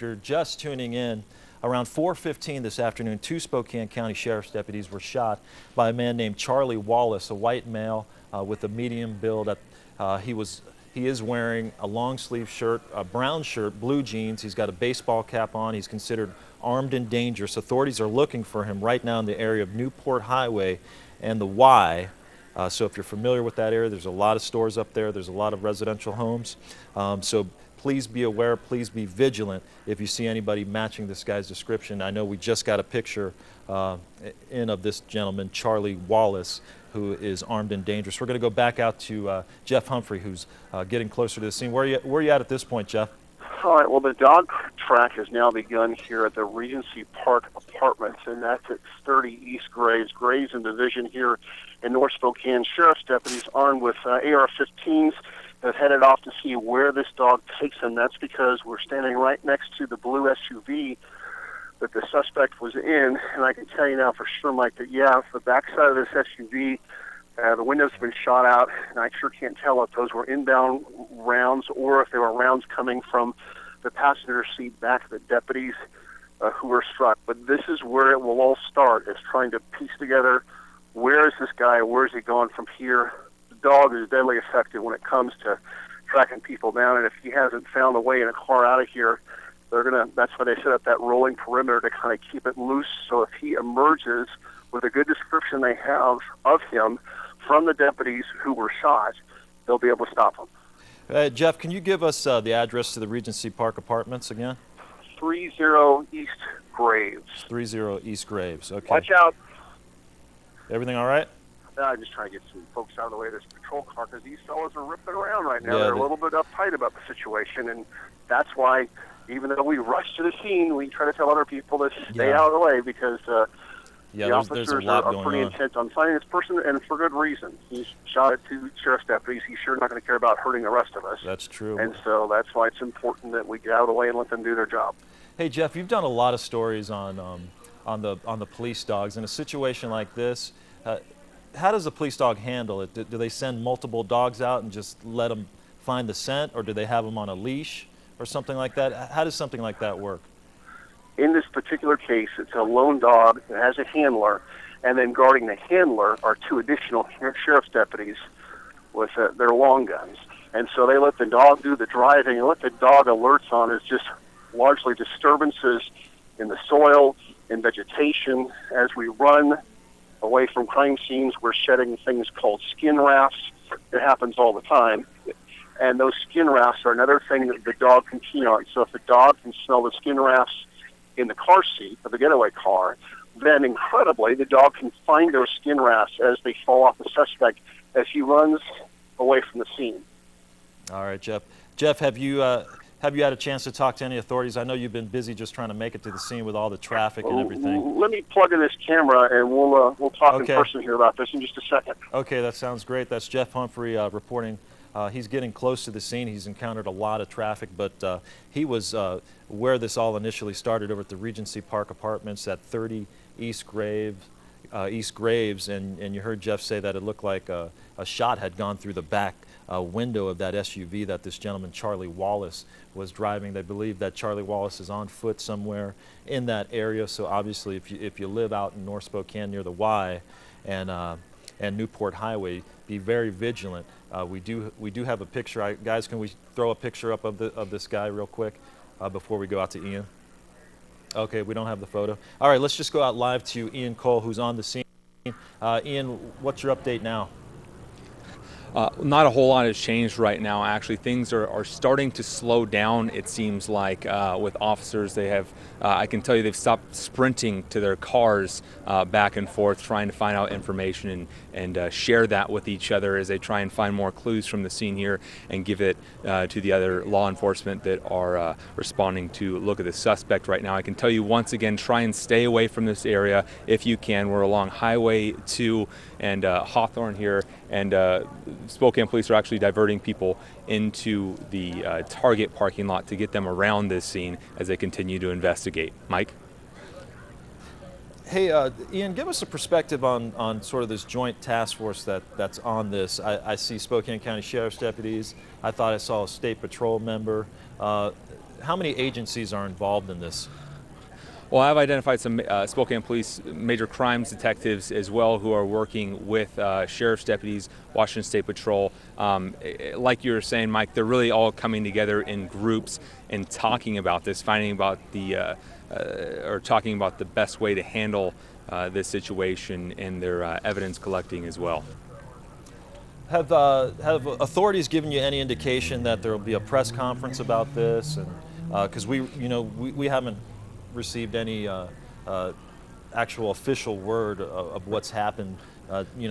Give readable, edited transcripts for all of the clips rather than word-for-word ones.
you're just tuning in, around 4:15 this afternoon, 2 Spokane County Sheriff's deputies were shot by a man named Charlie Wallace, a white male with a medium build. He is wearing a long sleeve shirt, a brown shirt, blue jeans. He's got a baseball cap on. He's considered armed and dangerous. Authorities are looking for him right now in the area of Newport Highway and the Y. So if you're familiar with that area, there's a lot of stores up there. There's a lot of residential homes. So please be aware, please be vigilant if you see anybody matching this guy's description. I know we just got a picture in of this gentleman, Charlie Wallace, who is armed and dangerous. We're going to go back out to Jeff Humphrey, who's getting closer to the scene. Where are you at this point, Jeff? All right, well, the dog track has now begun here at the Regency Park Apartments, and that's at 30 East Graves. Graves and Division here in North Spokane. Sheriff's deputies armed with AR-15s have headed off to see where this dog takes them. That's because we're standing right next to the blue SUV that the suspect was in, and I can tell you now for sure, Mike, that, yeah, the backside of this SUV, the windows have been shot out, and I sure can't tell if those were inbound rounds or if they were rounds coming from the passenger seat back of the deputies who were struck. But this is where it will all start, is trying to piece together where is this guy, where is he going from here. The dog is deadly effective when it comes to tracking people down, and if he hasn't found a way in a car out of here, that's why they set up that rolling perimeter to kind of keep it loose. So if he emerges with a good description they have of him from the deputies who were shot, they'll be able to stop him. Jeff, can you give us the address to the Regency Park Apartments again? 30 East Graves. 30 East Graves, okay. Watch out. Everything all right? I'm just trying to get some folks out of the way of this patrol car because these fellas are ripping around right now. Yeah, they're a little bit uptight about the situation, and that's why, even though we rush to the scene, we try to tell other people to stay out of the way because the officers are pretty intent on finding this person, and for good reason. He's shot at 2 sheriff's deputies. He's sure not going to care about hurting the rest of us. That's true. And so that's why it's important that we get out of the way and let them do their job. Hey, Jeff, you've done a lot of stories on the police dogs. In a situation like this, how does the police dog handle it? Do they send multiple dogs out and just let them find the scent, or do they have them on a leash or something like that? How does something like that work? In this particular case, it's a lone dog that has a handler, and then guarding the handler are 2 additional sheriff's deputies with their long guns. And so they let the dog do the driving, and what the dog alerts on is just largely disturbances in the soil, in vegetation. As we run away from crime scenes, we're shedding things called skin rafts. It happens all the time. And those skin rafts are another thing that the dog can key on. So if the dog can smell the skin rafts in the car seat of the getaway car, then incredibly the dog can find those skin rafts as they fall off the suspect as he runs away from the scene. All right, Jeff. Jeff, have you had a chance to talk to any authorities? I know you've been busy just trying to make it to the scene with all the traffic and everything. Let me plug in this camera, and we'll talk in person here about this in just a second. Okay, that sounds great. That's Jeff Humphrey reporting. He's getting close to the scene. He's encountered a lot of traffic, but he was where this all initially started, over at the Regency Park Apartments at 30 East Graves, and you heard Jeff say that it looked like a shot had gone through the back window of that SUV that this gentleman, Charlie Wallace, was driving. They believe that Charlie Wallace is on foot somewhere in that area, so obviously if you live out in North Spokane near the Y and Newport Highway, be very vigilant. We do have a picture. Guys, can we throw a picture up of this guy real quick before we go out to Ian? Okay, we don't have the photo. All right, let's just go out live to Ian Cole, who's on the scene. Ian, what's your update now? Not a whole lot has changed right now. Actually, things are starting to slow down, it seems like, with officers. They have, I can tell you, they've stopped sprinting to their cars back and forth, trying to find out information and share that with each other as they try and find more clues from the scene here and give it to the other law enforcement that are responding to look at the suspect right now. I can tell you once again, try and stay away from this area if you can. We're along Highway 2 and Hawthorne here, and Spokane police are actually diverting people into the Target parking lot to get them around this scene as they continue to investigate. Mike? Hey, Ian, give us a perspective on sort of this joint task force that's on this. I see Spokane County Sheriff's deputies. I thought I saw a State Patrol member. how many agencies are involved in this? Well, I've identified some Spokane Police major crimes detectives as well who are working with sheriff's deputies, Washington State Patrol. Like you were saying, Mike, they're really all coming together in groups and talking about this, finding about or talking about the best way to handle this situation, and their evidence collecting as well. Have authorities given you any indication that there will be a press conference about this? And because we haven't received any actual official word of what's happened.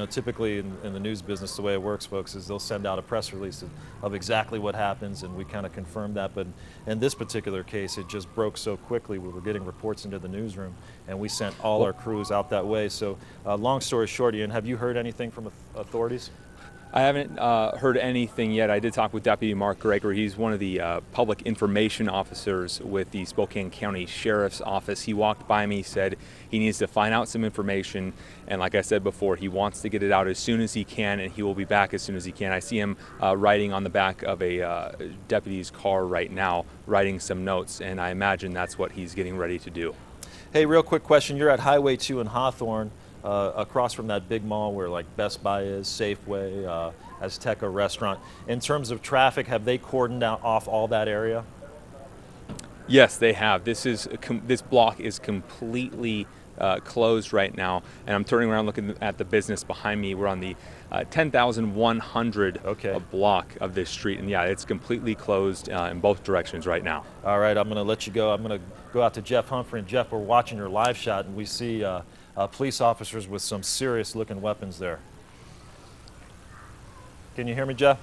Typically in the news business, the way it works, folks, is they'll send out a press release of exactly what happens, and we kind of confirm that. But in this particular case, it just broke so quickly. We were getting reports into the newsroom, and we sent all our crews out that way. So long story short, Ian, have you heard anything from authorities? I haven't heard anything yet. I did talk with Deputy Mark Gregory. He's one of the public information officers with the Spokane County Sheriff's Office. He walked by me, said he needs to find out some information, and like I said before, he wants to get it out as soon as he can, and he will be back as soon as he can. I see him riding on the back of a deputy's car right now, writing some notes, and I imagine that's what he's getting ready to do. Hey, real quick question. You're at Highway 2 in Hawthorne. Across from that big mall where like Best Buy is, Safeway, Azteca restaurant. In terms of traffic, have they cordoned off all that area? Yes, they have. This block is completely closed right now, and I'm turning around looking at the business behind me. We're on the 10,100 block of this street, and yeah, it's completely closed in both directions right now. All right, I'm going to let you go. I'm going to go out to Jeff Humphrey, and Jeff, we're watching your live shot, and we see police officers with some serious looking weapons there. Can you hear me, Jeff?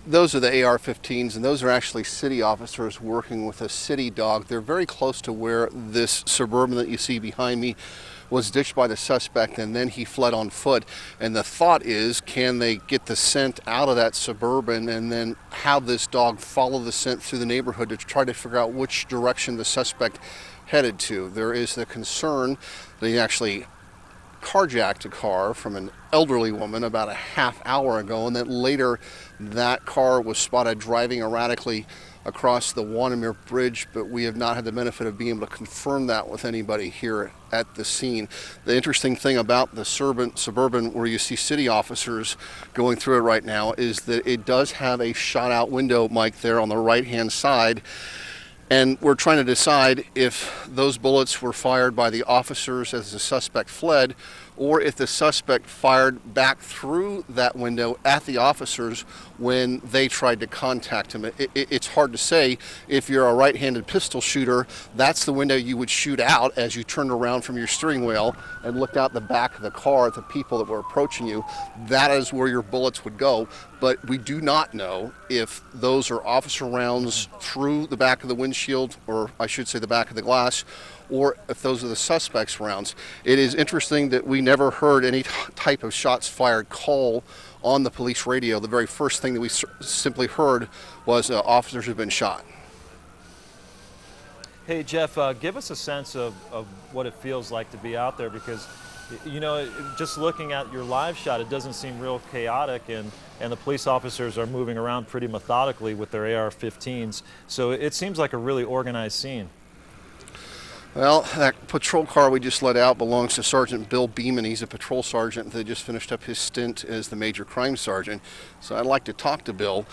Those are the AR-15s, and those are actually city officers working with a city dog. They're very close to where this Suburban that you see behind me was ditched by the suspect, and then he fled on foot. And the thought is, can they get the scent out of that Suburban and then have this dog follow the scent through the neighborhood to try to figure out which direction the suspect headed to. There is the concern that he actually carjacked a car from an elderly woman about a half hour ago, and that later that car was spotted driving erratically across the Wanamere Bridge, but we have not had the benefit of being able to confirm that with anybody here at the scene. The interesting thing about the Suburban where you see city officers going through it right now is that it does have a shot out window, Mike, there on the right hand side. And we're trying to decide if those bullets were fired by the officers as the suspect fled, or if the suspect fired back through that window at the officers when they tried to contact him. It's hard to say. If you're a right-handed pistol shooter, that's the window you would shoot out as you turned around from your steering wheel and looked out the back of the car at the people that were approaching you. That is where your bullets would go. But we do not know if those are officer rounds through the back of the windshield, or I should say the back of the glass, or if those are the suspect's rounds. It is interesting that we never heard any type of shots fired call on the police radio. The very first thing that we simply heard was officers have been shot. Hey, Jeff, give us a sense of what it feels like to be out there, because just looking at your live shot, it doesn't seem real chaotic, and the police officers are moving around pretty methodically with their AR-15s. So it seems like a really organized scene. Well, that patrol car we just let out belongs to Sergeant Bill Beeman. He's a patrol sergeant that just finished up his stint as the major crime sergeant. So I'd like to talk to Bill.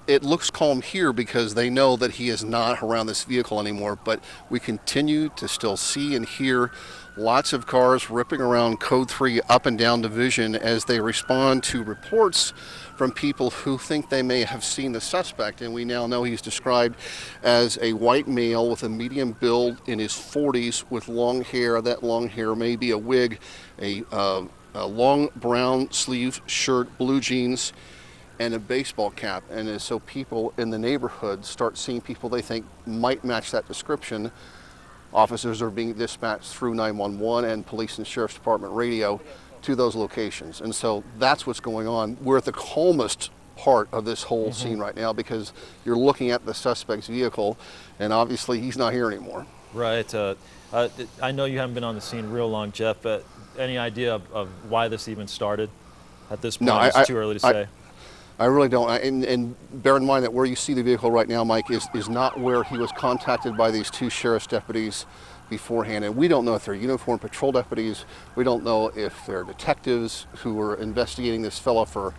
It looks calm here because they know that he is not around this vehicle anymore, but we continue to still see and hear lots of cars ripping around Code 3 up and down Division as they respond to reports from people who think they may have seen the suspect. And we now know he's described as a white male with a medium build in his 40s with long hair. That long hair may be a wig, a long brown sleeve shirt, blue jeans, and a baseball cap. And so people in the neighborhood start seeing people they think might match that description. Officers are being dispatched through 911 and police and sheriff's department radio to those locations. And so that's what's going on. We're at the calmest part of this whole scene right now because you're looking at the suspect's vehicle, and obviously he's not here anymore. Right. I know you haven't been on the scene real long, Jeff, but any idea of why this even started at this point? No, it's too early to say. I really don't. And bear in mind that where you see the vehicle right now, Mike, is not where he was contacted by these two sheriff's deputies beforehand. And we don't know if they're uniformed patrol deputies. We don't know if they're detectives who were investigating this fellow for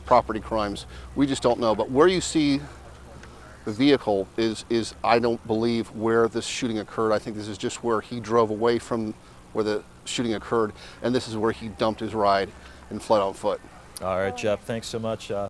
property crimes. We just don't know. But where you see the vehicle is I don't believe where this shooting occurred. I think this is just where he drove away from where the shooting occurred, and this is where he dumped his ride and fled on foot. All right, Jeff, thanks so much.